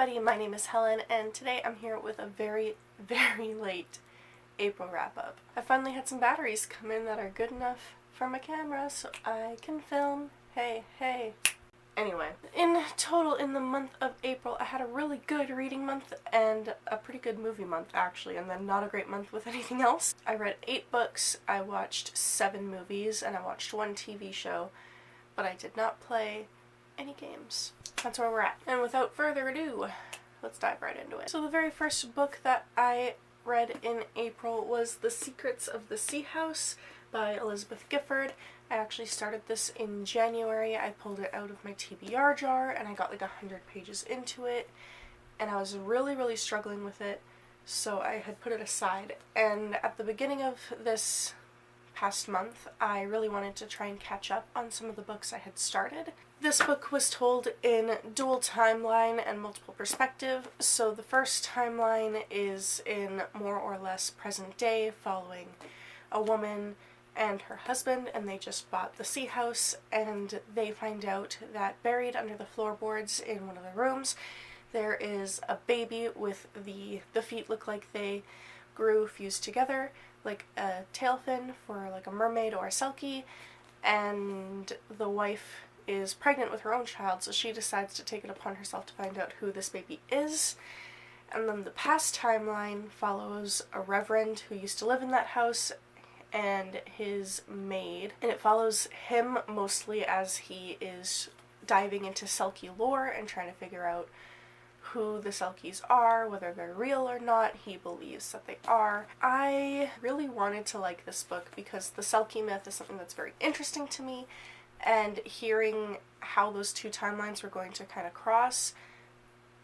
everybody, my name is Helen, and today I'm here with a very, very late April wrap-up. I finally had some batteries come in that are good enough for my camera so I can film. Hey. Anyway, in total in the month of April I had a really good reading month and a pretty good movie month actually, and then not a great month with anything else. I read 8 books, I watched 7 movies, and I watched 1 TV show, but I did not play any games. That's where we're at. And without further ado, let's dive right into it. So the very first book that I read in April was The Secrets of the Sea House by Elizabeth Gifford. I actually started this in January. I pulled it out of my TBR jar and I got like 100 pages into it, and I was really struggling with it, so I had put it aside. And at the beginning of this past month, I really wanted to try and catch up on some of the books I had started. This book was told in dual timeline and multiple perspective, so the first timeline is in more or less present day, following a woman and her husband, and they just bought the sea house, and they find out that buried under the floorboards in one of the rooms there is a baby with the feet look like they grew fused together, like a tail fin for like a mermaid or a selkie, and the wife is pregnant with her own child, so she decides to take it upon herself to find out who this baby is. And then the past timeline follows a reverend who used to live in that house and his maid, and it follows him mostly as he is diving into selkie lore and trying to figure out who the selkies are, whether they're real or not. He believes that they are. I really wanted to like this book because the selkie myth is something that's very interesting to me, and hearing how those two timelines were going to kind of cross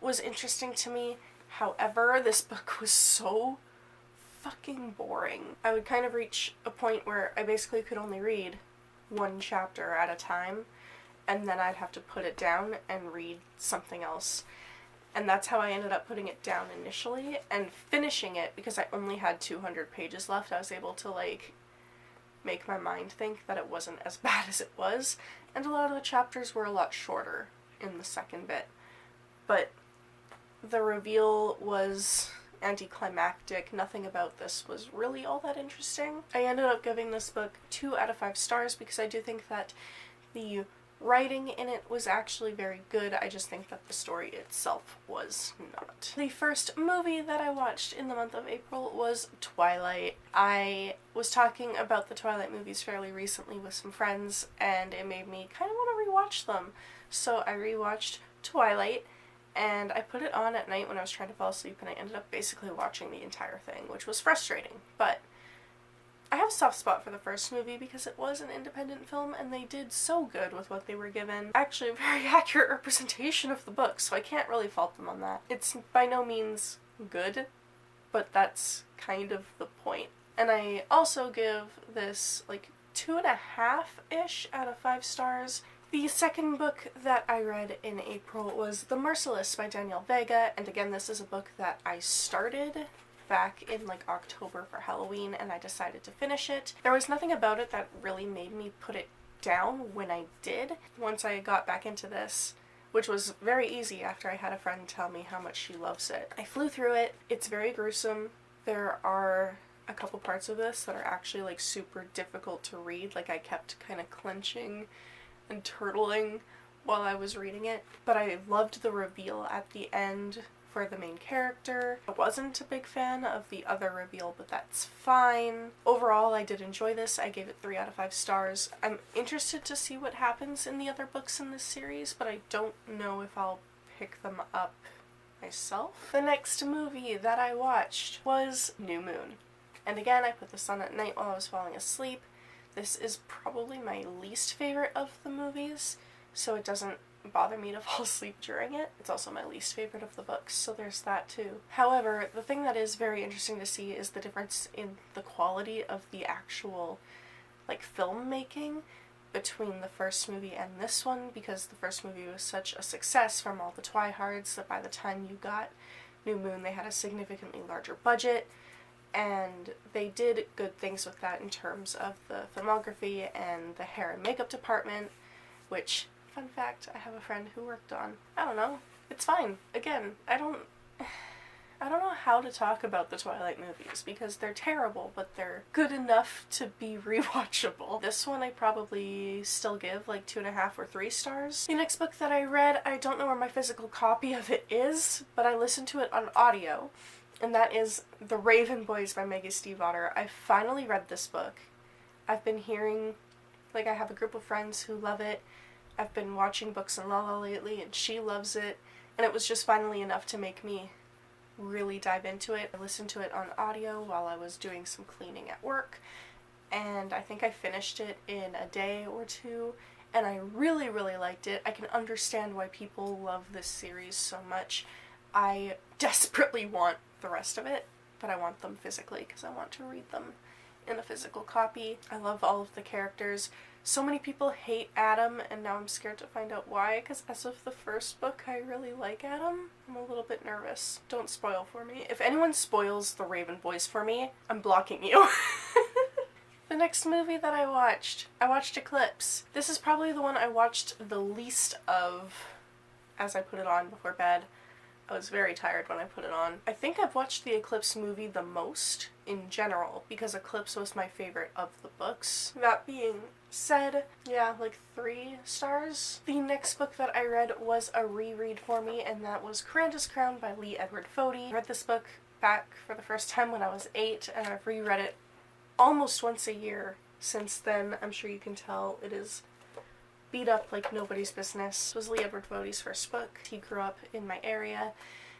was interesting to me. However, this book was so fucking boring. I would kind of reach a point where I basically could only read 1 chapter at a time, and then I'd have to put it down and read something else. And that's how I ended up putting it down initially, and finishing it because I only had 200 pages left. I was able to like make my mind think that it wasn't as bad as it was, and a lot of the chapters were a lot shorter in the second bit. But the reveal was anticlimactic. Nothing about this was really all that interesting. I ended up giving this book 2 out of 5 stars because I do think that the writing in it was actually very good. I just think that the story itself was not. The first movie that I watched in the month of April was Twilight. I was talking about the Twilight movies fairly recently with some friends, and it made me kind of want to rewatch them. So I rewatched Twilight, and I put it on at night when I was trying to fall asleep, and I ended up basically watching the entire thing, which was frustrating. But I have a soft spot for the first movie because it was an independent film and they did so good with what they were given. Actually, a very accurate representation of the book, so I can't really fault them on that. It's by no means good, but that's kind of the point. And I also give this like 2.5-ish out of 5 stars. The second book that I read in April was The Merciless by Danielle Vega, and again, this is a book that I started back in like October for Halloween, and I decided to finish it. There was nothing about it that really made me put it down when I did. Once I got back into this, which was very easy after I had a friend tell me how much she loves it, I flew through it. It's very gruesome. There are a couple parts of this that are actually like super difficult to read. Like I kept kind of clenching and turtling while I was reading it, but I loved the reveal at the end for the main character. I wasn't a big fan of the other reveal, but that's fine. Overall, I did enjoy this. I gave it 3 out of 5 stars. I'm interested to see what happens in the other books in this series, but I don't know if I'll pick them up myself. The next movie that I watched was New Moon. And again, I put this on at night while I was falling asleep. This is probably my least favorite of the movies, so it doesn't bother me to fall asleep during it. It's also my least favorite of the books, so there's that too. However, the thing that is very interesting to see is the difference in the quality of the actual like filmmaking between the first movie and this one, because the first movie was such a success from all the Twihards that by the time you got New Moon they had a significantly larger budget, and they did good things with that in terms of the filmography and the hair and makeup department, which, fun fact, I have a friend who worked on, I don't know, It's fine. Again, I don't know how to talk about the Twilight movies because they're terrible, but they're good enough to be rewatchable. This one I probably still give like 2.5 or 3 stars. The next book that I read, I don't know where my physical copy of it is, but I listened to it on audio, and that is The Raven Boys by Maggie Stiefvater. I finally read this book. I've been hearing, like, I have a group of friends who love it. I've been watching Books and Lala lately, and she loves it, and it was just finally enough to make me really dive into it. I listened to it on audio while I was doing some cleaning at work, and I think I finished it in a day or two, and I really, really liked it. I can understand why people love this series so much. I desperately want the rest of it, but I want them physically because I want to read them in a physical copy. I love all of the characters. So many people hate Adam, and now I'm scared to find out why, because as of the first book, I really like Adam. I'm a little bit nervous. Don't spoil for me. If anyone spoils The Raven Boys for me, I'm blocking you. The next movie that I watched Eclipse. This is probably the one I watched the least of as I put it on before bed. I was very tired when I put it on. I think I've watched the Eclipse movie the most in general because Eclipse was my favorite of the books. That being said, yeah, like 3 stars. The next book that I read was a reread for me, and that was Coranda's Crown by Lee Edward Fody. I read this book back for the first time when I was 8, and I've reread it almost once a year since then. I'm sure you can tell it is beat up like nobody's business. This was Lee Edward Fody's first book. He grew up in my area,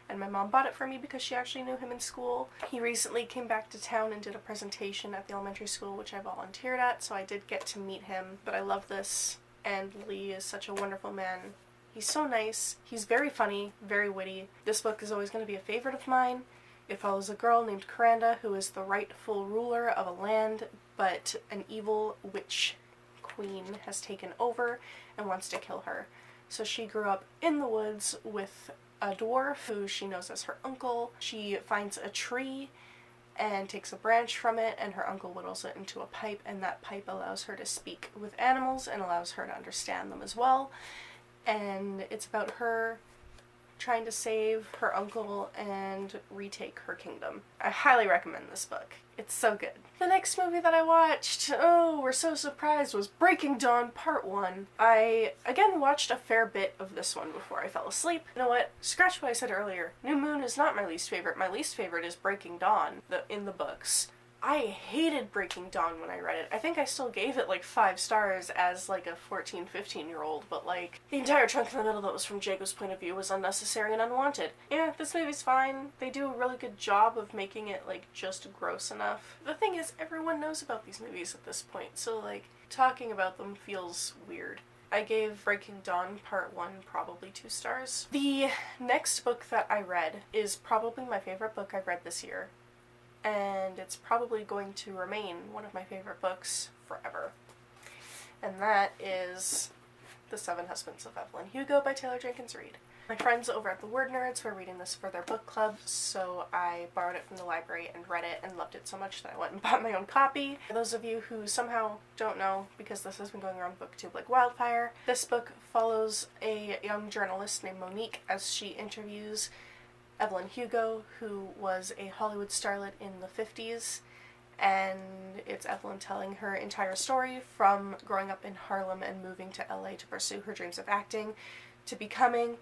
and my mom bought it for me because she actually knew him in school. He recently came back to town and did a presentation at the elementary school, which I volunteered at, so I did get to meet him. But I love this, and Lee is such a wonderful man. He's so nice. He's very funny, very witty. This book is always going to be a favorite of mine. It follows a girl named Coranda who is the rightful ruler of a land, but an evil witch queen has taken over and wants to kill her. So she grew up in the woods with a dwarf who she knows as her uncle. She finds a tree and takes a branch from it, and her uncle whittles it into a pipe, and that pipe allows her to speak with animals and allows her to understand them as well. And it's about her trying to save her uncle and retake her kingdom. I highly recommend this book. It's so good. The next movie that I watched, oh, we're so surprised, was Breaking Dawn Part 1. I, again, watched a fair bit of this one before I fell asleep. You know what? Scratch what I said earlier. New Moon is not my least favorite. My least favorite is Breaking Dawn, in the books. I hated Breaking Dawn when I read it. I think I still gave it like 5 stars as like a 14, 15-year-old, but like the entire chunk in the middle that was from Jacob's point of view was unnecessary and unwanted. Yeah, this movie's fine. They do a really good job of making it like just gross enough. The thing is, everyone knows about these movies at this point, so like talking about them feels weird. I gave Breaking Dawn Part 1 probably 2 stars. The next book that I read is probably my favorite book I've read this year, and it's probably going to remain one of my favorite books forever. And that is The 7 Husbands of Evelyn Hugo by Taylor Jenkins Reid. My friends over at the Word Nerds were reading this for their book club, so I borrowed it from the library and read it and loved it so much that I went and bought my own copy. For those of you who somehow don't know, because this has been going around BookTube like wildfire, this book follows a young journalist named Monique as she interviews Evelyn Hugo, who was a Hollywood starlet in the 50s, and it's Evelyn telling her entire story from growing up in Harlem and moving to LA to pursue her dreams of acting, to becoming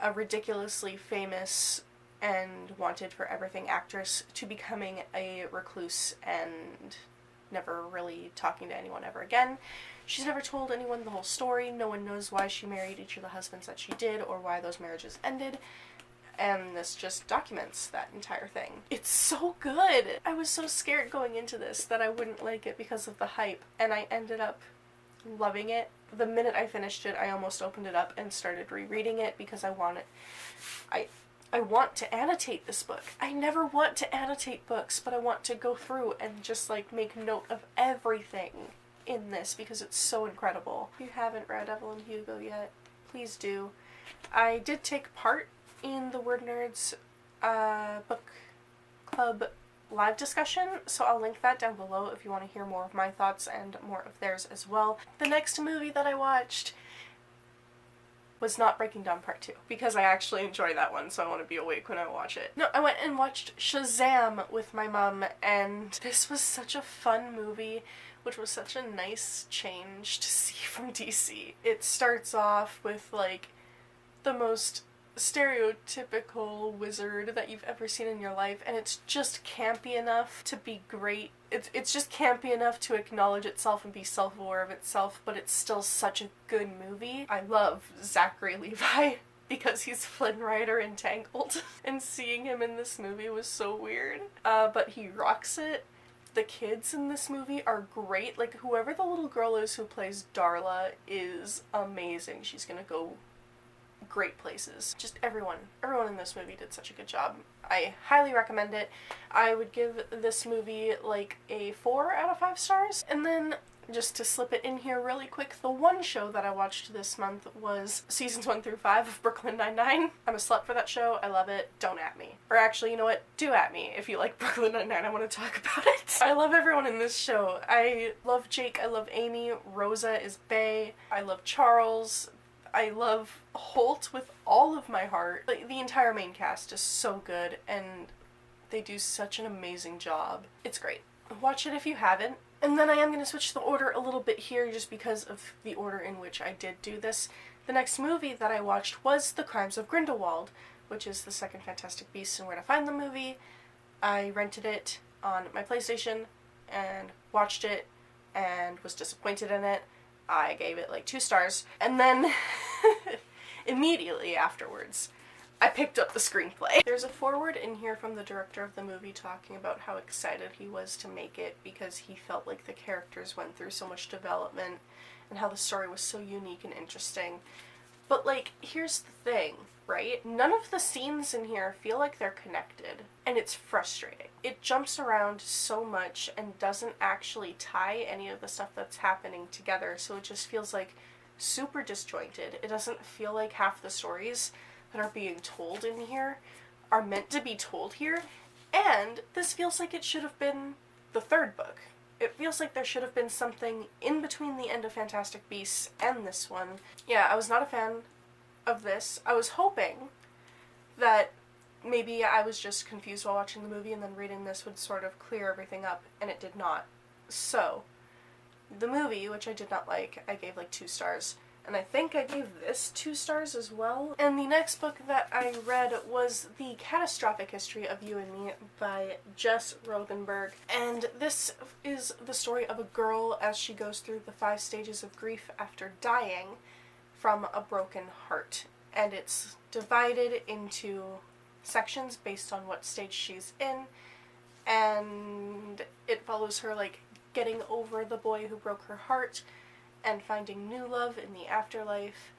a ridiculously famous and wanted for everything actress, to becoming a recluse and never really talking to anyone ever again. She's never told anyone the whole story. No one knows why she married each of the husbands that she did or why those marriages ended. And this just documents that entire thing. It's so good! I was so scared going into this that I wouldn't like it because of the hype, and I ended up loving it. The minute I finished it, I almost opened it up and started rereading it because I want to annotate this book. I never want to annotate books, but I want to go through and just like make note of everything in this because it's so incredible. If you haven't read Evelyn Hugo yet, please do. I did take part in the Word Nerds book club live discussion, so I'll link that down below if you want to hear more of my thoughts and more of theirs as well. The next movie that I watched, was not Breaking Dawn Part 2, because I actually enjoy that one, so I want to be awake when I watch it. No, I went and watched Shazam with my mom, and this was such a fun movie, which was such a nice change to see from DC. It starts off with, like, the most stereotypical wizard that you've ever seen in your life, and it's just campy enough to be great. It's just campy enough to acknowledge itself and be self-aware of itself, but it's still such a good movie. I love Zachary Levi because he's Flynn Rider in Tangled, and seeing him in this movie was so weird. But he rocks it. The kids in this movie are great. Like, whoever the little girl is who plays Darla is amazing. She's gonna go great places. Just everyone in this movie did such a good job. I highly recommend it. I would give this movie like a 4 out of 5 stars. And then, just to slip it in here really quick, the one show that I watched this month was seasons 1 through 5 of Brooklyn Nine-Nine. I'm a slut for that show. I love it. Don't at me. Or actually, you know what? Do at me if you like Brooklyn Nine-Nine. I want to talk about it. I love everyone in this show. I love Jake. I love Amy. Rosa is bae. I love Charles. I love Holt with all of my heart. Like, the entire main cast is so good, and they do such an amazing job. It's great. Watch it if you haven't. And then I am going to switch the order a little bit here just because of the order in which I did do this. The next movie that I watched was The Crimes of Grindelwald, which is the second Fantastic Beasts and Where to Find the movie. I rented it on my PlayStation and watched it and was disappointed in it. I gave it like 2 stars, and then immediately afterwards, I picked up the screenplay. There's a foreword in here from the director of the movie talking about how excited he was to make it because he felt like the characters went through so much development and how the story was so unique and interesting. But, like, here's the thing, right? None of the scenes in here feel like they're connected, and it's frustrating. It jumps around so much and doesn't actually tie any of the stuff that's happening together, so it just feels like super disjointed. It doesn't feel like half the stories that are being told in here are meant to be told here, and this feels like it should have been the 3rd book. It feels like there should have been something in between the end of Fantastic Beasts and this one. Yeah, I was not a fan of this. I was hoping that maybe I was just confused while watching the movie and then reading this would sort of clear everything up, and it did not. So, the movie, which I did not like, I gave like 2 stars. And I think I gave this 2 stars as well. And the next book that I read was The Catastrophic History of You and Me by Jess Rothenberg. And this is the story of a girl as she goes through the 5 stages of grief after dying from a broken heart. And it's divided into sections based on what stage she's in. And it follows her, like, getting over the boy who broke her heart, and finding new love in the afterlife,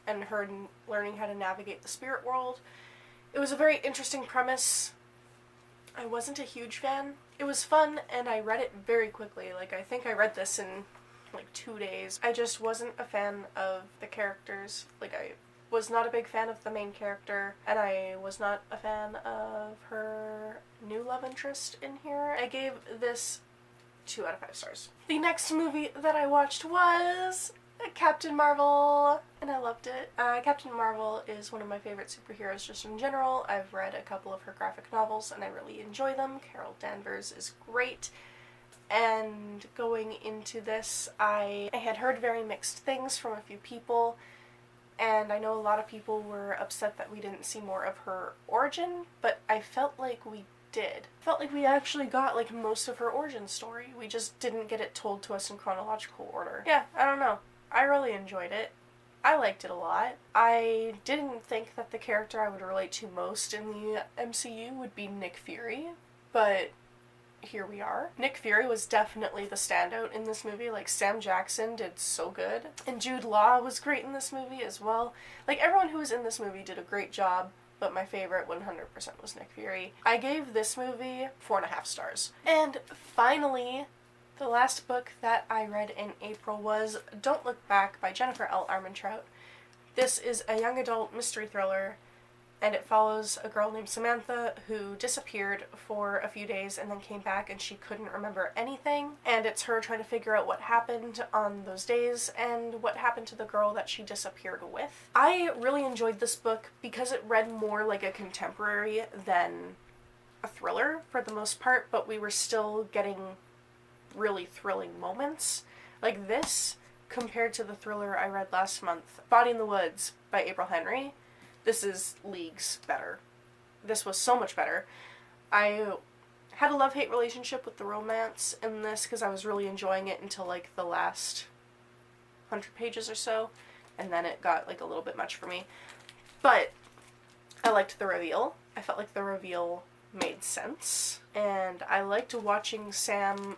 and her learning how to navigate the spirit world. It was a very interesting premise. I wasn't a huge fan. It was fun, and I read it very quickly. Like, I think I read this in, like, 2 days. I just wasn't a fan of the characters. Like, I was not a big fan of the main character, and I was not a fan of her new love interest in here. I gave this 2 out of 5 stars. The next movie that I watched was Captain Marvel, and I loved it. Captain Marvel is one of my favorite superheroes just in general. I've read a couple of her graphic novels, and I really enjoy them. Carol Danvers is great. And going into this, I had heard very mixed things from a few people, and I know a lot of people were upset that we didn't see more of her origin, but I felt like we did. Felt like we actually got, like, most of her origin story. We just didn't get it told to us in chronological order. Yeah, I don't know. I really enjoyed it. I liked it a lot. I didn't think that the character I would relate to most in the MCU would be Nick Fury, but here we are. Nick Fury was definitely the standout in this movie. Like, Sam Jackson did so good. And Jude Law was great in this movie as well. Like, everyone who was in this movie did a great job, but my favorite 100% was Nick Fury. I gave this movie 4.5 stars. And finally, the last book that I read in April was Don't Look Back by Jennifer L. Armentrout. This is a young adult mystery thriller and it follows a girl named Samantha who disappeared for a few days and then came back and she couldn't remember anything, and it's her trying to figure out what happened on those days and what happened to the girl that she disappeared with. I really enjoyed this book because it read more like a contemporary than a thriller for the most part, but we were still getting really thrilling moments. Like this, compared to the thriller I read last month, Body in the Woods by April Henry, this is leagues better. This was so much better. I had a love-hate relationship with the romance in this because I was really enjoying it until like the last 100 pages or so, and then it got like a little bit much for me. But I liked the reveal. I felt like the reveal made sense, and I liked watching Sam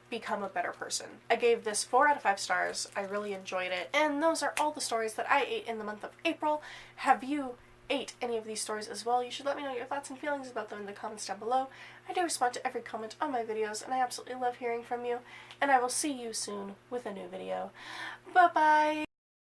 become a better person. I gave this 4 out of 5 stars. I really enjoyed it. And those are all the stories that I ate in the month of April. Have you ate any of these stories as well? You should let me know your thoughts and feelings about them in the comments down below. I do respond to every comment on my videos, and I absolutely love hearing from you. And I will see you soon with a new video. Bye-bye!